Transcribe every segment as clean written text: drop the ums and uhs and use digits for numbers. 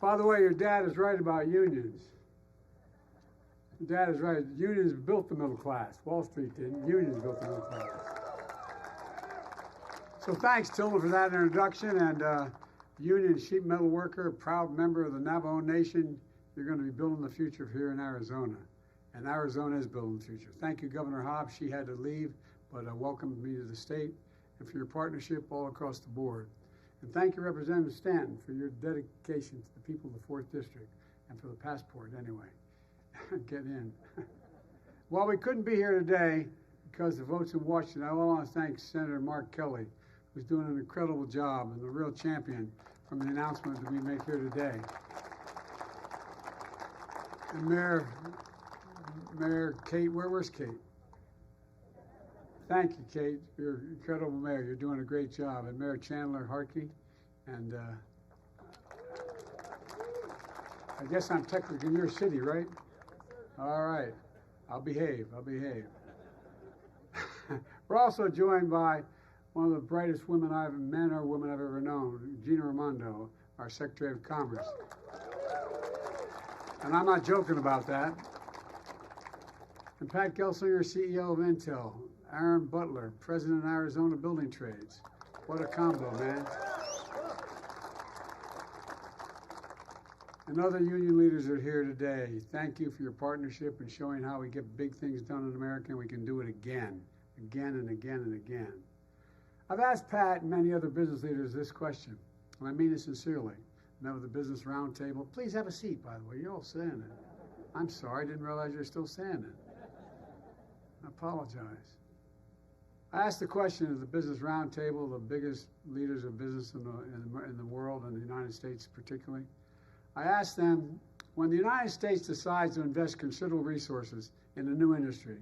By the way, your dad is right about unions. Your dad is right. Unions built the middle class. Wall Street didn't. Unions built the middle class. So thanks, Tilda, for that introduction. And union sheet metal worker, proud member of the Navajo Nation, you're going to be building the future here in Arizona. And Arizona is building the future. Thank you, Governor Hobbs. She had to leave, but welcomed me to the state and for your partnership all across the board. And thank you, Representative Stanton, for your dedication to the people of the 4th District and for the passport anyway. Get in. Well, we couldn't be here today because the votes in Washington. I want to thank Senator Mark Kelly, who's doing an incredible job and the real champion from the announcement that we make here today. And Mayor Kate, where's Kate? Thank you, Kate. You're an incredible mayor. You're doing a great job. And Mayor Chandler Harkey. And I guess I'm technically in your city, right? All right. I'll behave. We're also joined by one of the brightest men or women I've ever known, Gina Raimondo, our Secretary of Commerce. And I'm not joking about that. And Pat Gelsinger, CEO of Intel. Aaron Butler, President of Arizona Building Trades. What a combo, man. And other union leaders are here today. Thank you for your partnership and showing how we get big things done in America and we can do it again and again. I've asked Pat and many other business leaders this question, and I mean it sincerely. Met with the Business Roundtable. Please have a seat, by the way. You're all standing. I'm sorry, I didn't realize you're still standing. I apologize. I asked the question of the Business Roundtable, the biggest leaders of business in the world, and the United States particularly. I asked them, when the United States decides to invest considerable resources in a new industry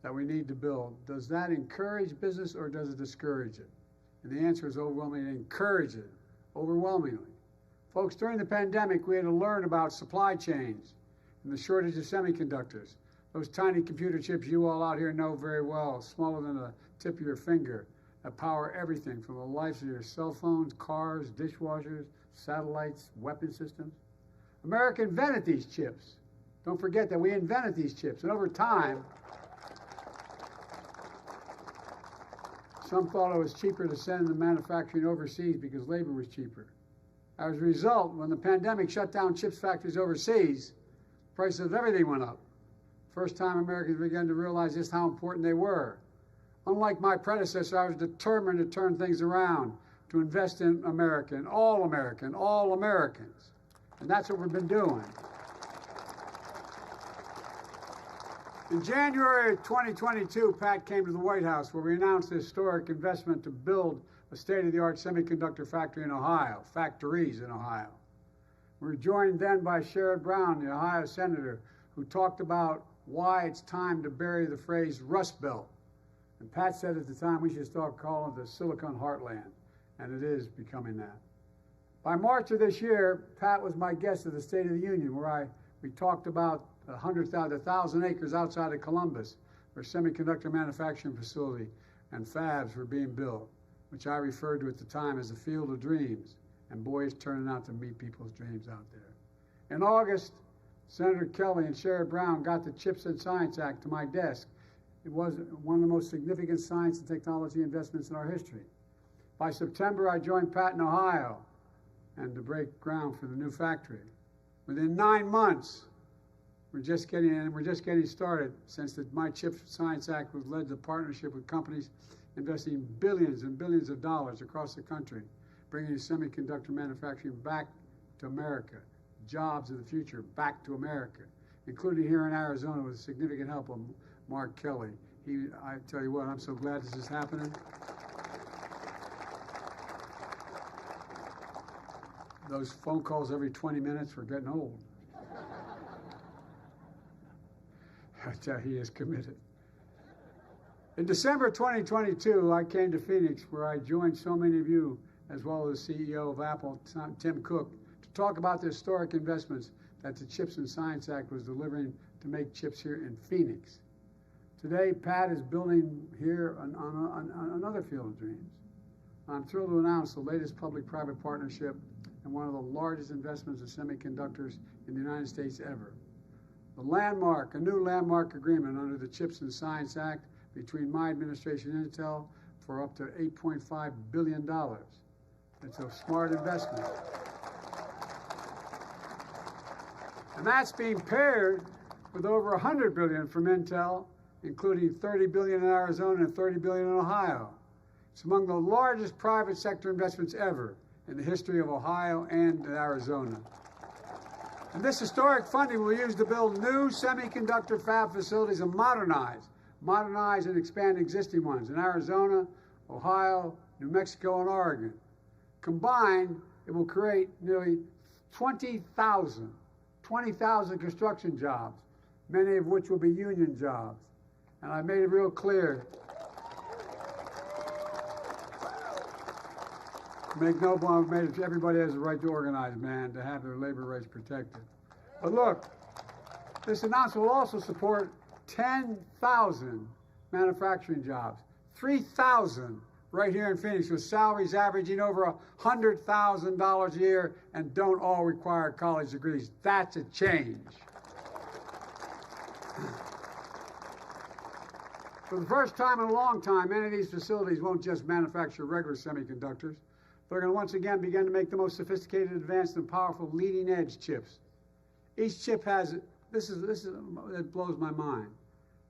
that we need to build, does that encourage business or does it discourage it? And the answer is overwhelmingly encourage it, overwhelmingly. Folks, during the pandemic, we had to learn about supply chains and the shortage of semiconductors. Those tiny computer chips you all out here know very well, smaller than the tip of your finger, that power everything from the lives of your cell phones, cars, dishwashers, satellites, weapon systems. America invented these chips. Don't forget that we invented these chips. And over time, some thought it was cheaper to send the manufacturing overseas because labor was cheaper. As a result, when the pandemic shut down chips factories overseas, prices of everything went up. First time Americans began to realize just how important they were. Unlike my predecessor, I was determined to turn things around, to invest in America, and all Americans. And that's what we've been doing. In January of 2022, Pat came to the White House where we announced a historic investment to build a state-of-the-art semiconductor factory in Ohio, factories in Ohio. We were joined then by Sherrod Brown, the Ohio senator, who talked about why it's time to bury the phrase Rust Belt. And Pat said at the time we should start calling it the Silicon Heartland, and it is becoming that. By March of this year, Pat was my guest at the State of the Union, where we talked about 1,000 acres outside of Columbus, where semiconductor manufacturing facility and fabs were being built, which I referred to at the time as the field of dreams, and boy, it's turning out to meet people's dreams out there. In August, Senator Kelly and Sherrod Brown got the CHIPS and Science Act to my desk. It was one of the most significant science and technology investments in our history. By September, I joined Pat in Ohio and to break ground for the new factory. Within 9 months, we're just getting started since my CHIPS Science Act was led to partnership with companies investing billions and billions of dollars across the country, bringing semiconductor manufacturing back to America, jobs of the future back to America, including here in Arizona with significant help of Mark Kelly. I tell you what, I'm so glad this is happening. Those phone calls every 20 minutes were getting old. I tell you, he is committed. In December 2022, I came to Phoenix, where I joined so many of you, as well as the CEO of Apple, Tim Cook, to talk about the historic investments that the CHIPS and Science Act was delivering to make chips here in Phoenix. Today, Pat is building here on another field of dreams. I'm thrilled to announce the latest public-private partnership and one of the largest investments in semiconductors in the United States ever. A new landmark agreement under the CHIPS and Science Act between my administration and Intel for up to $8.5 billion. It's a smart investment. And that's being paired with over $100 billion from Intel, including $30 billion in Arizona and $30 billion in Ohio. It's among the largest private sector investments ever in the history of Ohio and Arizona. And this historic funding will be used to build new semiconductor fab facilities and modernize and expand existing ones in Arizona, Ohio, New Mexico, and Oregon. Combined, it will create nearly 20,000 construction jobs, many of which will be union jobs. And I made it real clear. Everybody has the right to organize, man, to have their labor rights protected. But look, this announcement will also support 10,000 manufacturing jobs, 3,000 right here in Phoenix, with salaries averaging over $100,000 a year and don't all require college degrees. That's a change. For the first time in a long time, many of these facilities won't just manufacture regular semiconductors. They're going to once again begin to make the most sophisticated, advanced, and powerful leading-edge chips. Each chip has, it blows my mind,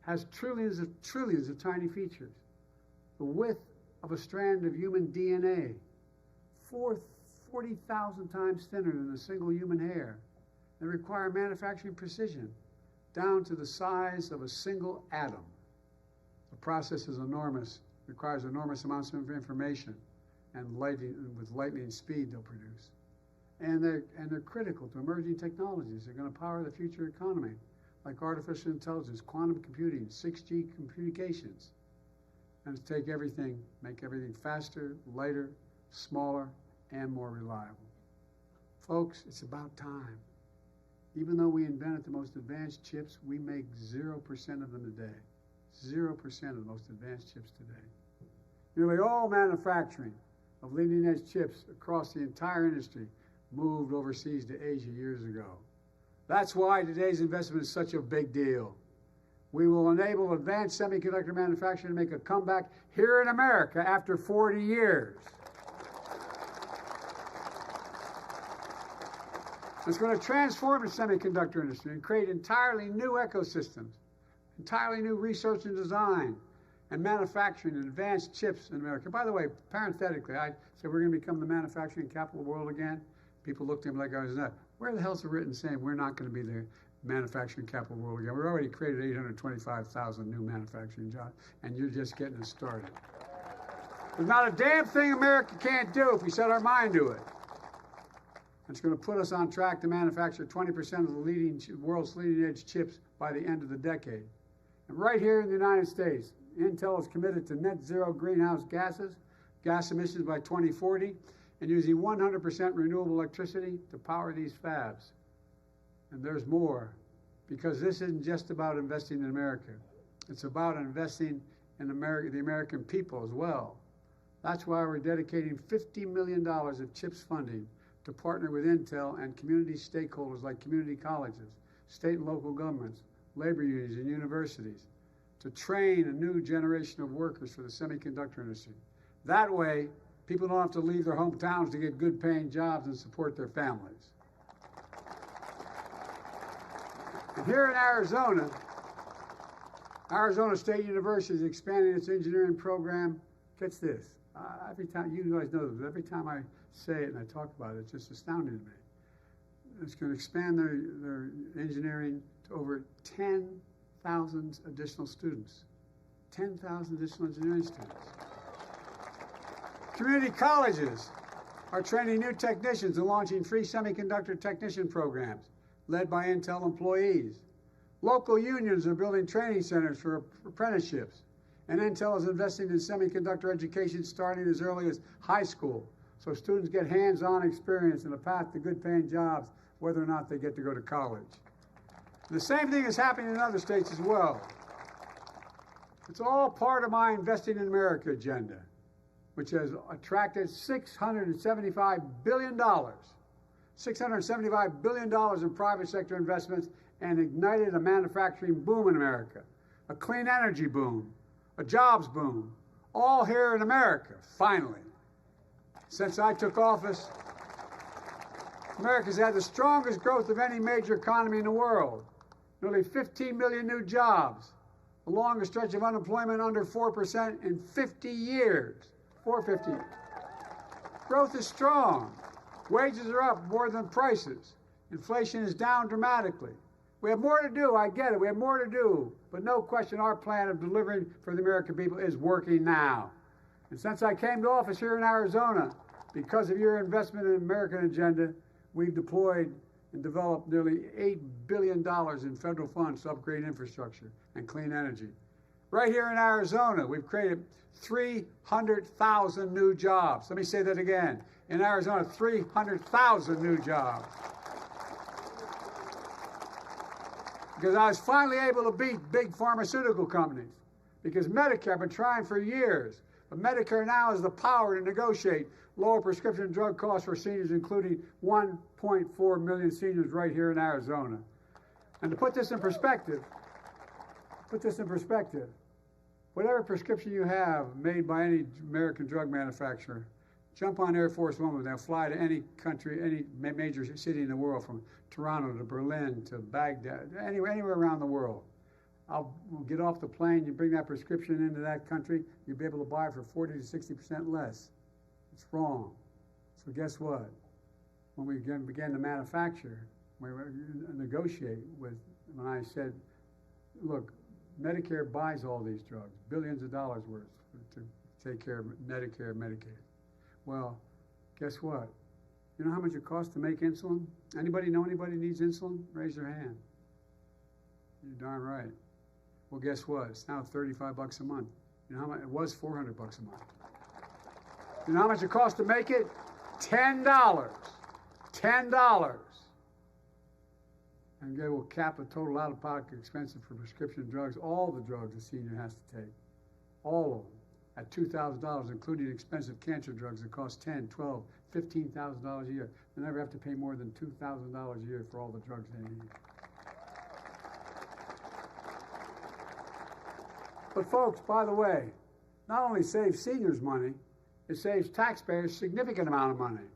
has trillions of tiny features. The width of a strand of human DNA, 40,000 times thinner than a single human hair. They require manufacturing precision, down to the size of a single atom. The process is enormous, requires enormous amounts of information, and with lightning speed they'll produce. And they're critical to emerging technologies. They're going to power the future economy, like artificial intelligence, quantum computing, 6G communications. And to make everything faster, lighter, smaller, and more reliable. Folks, it's about time. Even though we invented the most advanced chips, we make 0% of them today. 0% of the most advanced chips today. Nearly all manufacturing of leading-edge chips across the entire industry moved overseas to Asia years ago. That's why today's investment is such a big deal. We will enable advanced semiconductor manufacturing to make a comeback here in America after 40 years. It's going to transform the semiconductor industry and create entirely new ecosystems, entirely new research and design, and manufacturing and advanced chips in America. By the way, parenthetically, I said we're going to become the manufacturing capital of the world again. People looked at me like I was nuts. Where the hell's it written saying we're not going to be the manufacturing capital of the world again? We've already created 825,000 new manufacturing jobs, and you're just getting us started. There's not a damn thing America can't do if we set our mind to it. It's going to put us on track to manufacture 20% of the world's leading-edge chips by the end of the decade. And right here in the United States, Intel is committed to net zero greenhouse gas emissions by 2040, and using 100% renewable electricity to power these fabs. And there's more, because this isn't just about investing in America. It's about investing in the American people as well. That's why we're dedicating $50 million of CHIPS funding to partner with Intel and community stakeholders like community colleges, state and local governments, labor unions, and universities to train a new generation of workers for the semiconductor industry. That way, people don't have to leave their hometowns to get good paying jobs and support their families. And here in Arizona, Arizona State University is expanding its engineering program. Catch this. Every time, you guys know this, but every time I say it and I talk about it, it's just astounding to me. It's going to expand their engineering to over 10,000 additional students. 10,000 additional engineering students. Community colleges are training new technicians and launching free semiconductor technician programs led by Intel employees. Local unions are building training centers for apprenticeships. And Intel is investing in semiconductor education starting as early as high school, so students get hands-on experience and a path to good-paying jobs, whether or not they get to go to college. The same thing is happening in other states as well. It's all part of my Investing in America agenda, which has attracted $675 billion $675 billion in private sector investments, and ignited a manufacturing boom in America, a clean energy boom, a jobs boom, all here in America, finally. Since I took office, America's had the strongest growth of any major economy in the world. Nearly 15 million new jobs, the longest stretch of unemployment under 4% in 50 years. 450. Growth is strong. Wages are up more than prices. Inflation is down dramatically. We have more to do, I get it, we have more to do. But no question our plan of delivering for the American people is working now. And since I came to office here in Arizona, because of your investment in the American agenda, we've deployed and developed nearly $8 billion in federal funds to upgrade infrastructure and clean energy. Right here in Arizona, we've created 300,000 new jobs. Let me say that again. In Arizona, 300,000 new jobs. Because I was finally able to beat big pharmaceutical companies. Because Medicare, I've been trying for years, but Medicare now has the power to negotiate lower prescription drug costs for seniors, including 1.4 million seniors right here in Arizona. And to put this in perspective, whatever prescription you have made by any American drug manufacturer, jump on Air Force One, they'll fly to any country, any major city in the world, from Toronto to Berlin to Baghdad, anywhere around the world. We'll get off the plane, you bring that prescription into that country, you'll be able to buy it for 40 to 60% less. It's wrong. So guess what? When we began to manufacture, we negotiate with, when I said, look, Medicare buys all these drugs, billions of dollars worth to take care of Medicare and Medicaid. Well, guess what? You know how much it costs to make insulin? Anybody know anybody needs insulin? Raise your hand. You're darn right. Well, guess what? It's now $35 a month. You know how much? It was $400 a month. You know how much it costs to make it? $10. $10. And they will cap a total out-of-pocket expense for prescription drugs, all the drugs a senior has to take, all of them, at $2,000, including expensive cancer drugs that cost $10,000, $12,000, $15,000 a year. They never have to pay more than $2,000 a year for all the drugs they need. But folks, by the way, not only saves seniors money, it saves taxpayers a significant amount of money.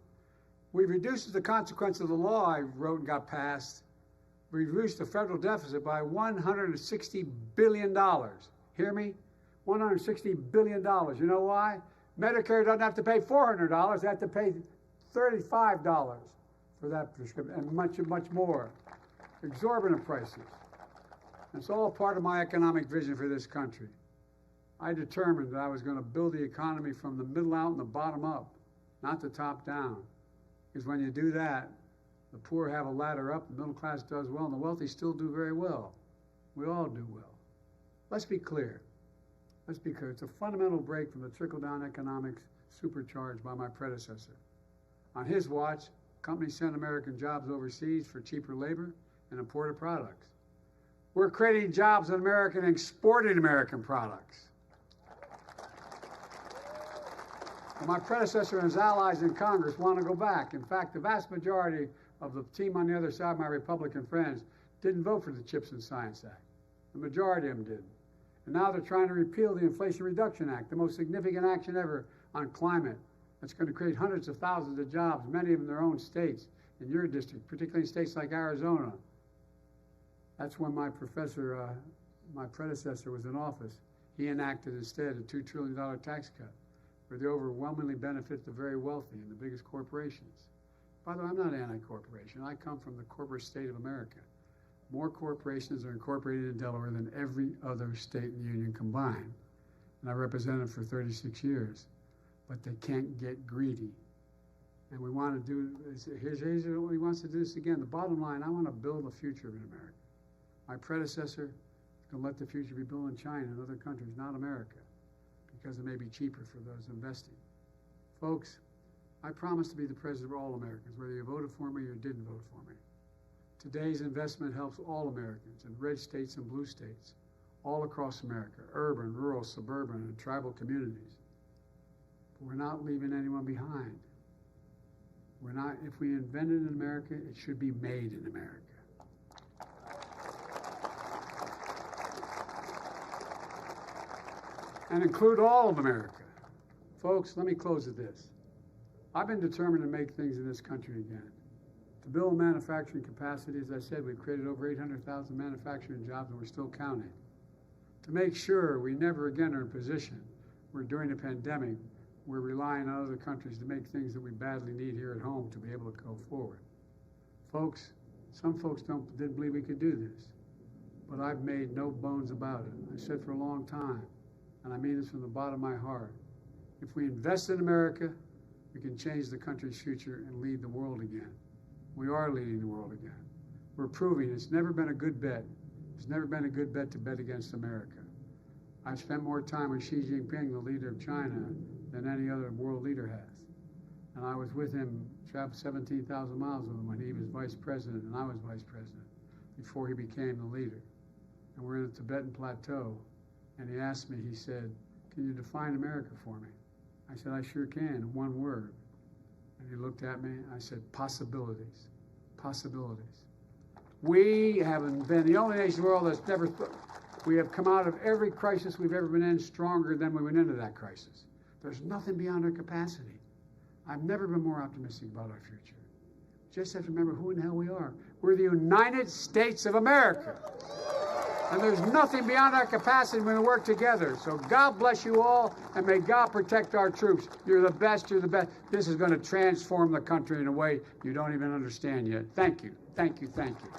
We reduced the consequence of the law I wrote and got passed. We reduced the federal deficit by $160 billion. Hear me? $160 billion. You know why? Medicare doesn't have to pay $400. They have to pay $35 for that prescription, and much, much more. Exorbitant prices. It's all part of my economic vision for this country. I determined that I was going to build the economy from the middle out and the bottom up, not the top down. Because when you do that, the poor have a ladder up, the middle class does well, and the wealthy still do very well. We all do well. Let's be clear. Let's be clear. It's a fundamental break from the trickle-down economics supercharged by my predecessor. On his watch, companies sent American jobs overseas for cheaper labor and imported products. We're creating jobs in America and exporting American products. Well, my predecessor and his allies in Congress want to go back. In fact, the vast majority of the team on the other side, my Republican friends, didn't vote for the CHIPS and Science Act. The majority of them didn't. And now they're trying to repeal the Inflation Reduction Act, the most significant action ever on climate. That's going to create hundreds of thousands of jobs, many of them in their own states, in your district, particularly in states like Arizona. That's when my predecessor was in office. He enacted instead a $2 trillion tax cut, where they overwhelmingly benefit the very wealthy and the biggest corporations. By the way, I'm not anti-corporation. I come from the corporate state of America. More corporations are incorporated in Delaware than every other state in the union combined. And I represented them for 36 years. But they can't get greedy. And we want to do, here's what he wants to do this again. The bottom line, I want to build a future in America. My predecessor is going to let the future be built in China and other countries, not America, because it may be cheaper for those investing. Folks, I promise to be the president of all Americans, whether you voted for me or didn't vote for me. Today's investment helps all Americans in red states and blue states, all across America, urban, rural, suburban, and tribal communities. But we're not leaving anyone behind. If we invent it in America, it should be made in America. And include all of America. Folks, let me close with this. I've been determined to make things in this country again. To build manufacturing capacity, as I said, we've created over 800,000 manufacturing jobs, and we're still counting. To make sure we never again are in a position where during the pandemic, we're relying on other countries to make things that we badly need here at home to be able to go forward. Folks, some folks didn't believe we could do this, but I've made no bones about it. I said for a long time, and I mean this from the bottom of my heart, if we invest in America, we can change the country's future and lead the world again. We are leading the world again. We're proving it's never been a good bet. It's never been a good bet to bet against America. I've spent more time with Xi Jinping, the leader of China, than any other world leader has. And I was with him, traveled 17,000 miles with him when he was vice president and I was vice president, before he became the leader. And we're in the Tibetan Plateau, and he asked me, he said, "Can you define America for me?" I said, "I sure can, in one word." And he looked at me, I said, "Possibilities, possibilities." We haven't been the only nation in the world that's never, we have come out of every crisis we've ever been in stronger than we went into that crisis. There's nothing beyond our capacity. I've never been more optimistic about our future. Just have to remember who in the hell we are. We're the United States of America. And there's nothing beyond our capacity when we work together. So God bless you all, and may God protect our troops. You're the best, you're the best. This is going to transform the country in a way you don't even understand yet. Thank you, thank you, thank you.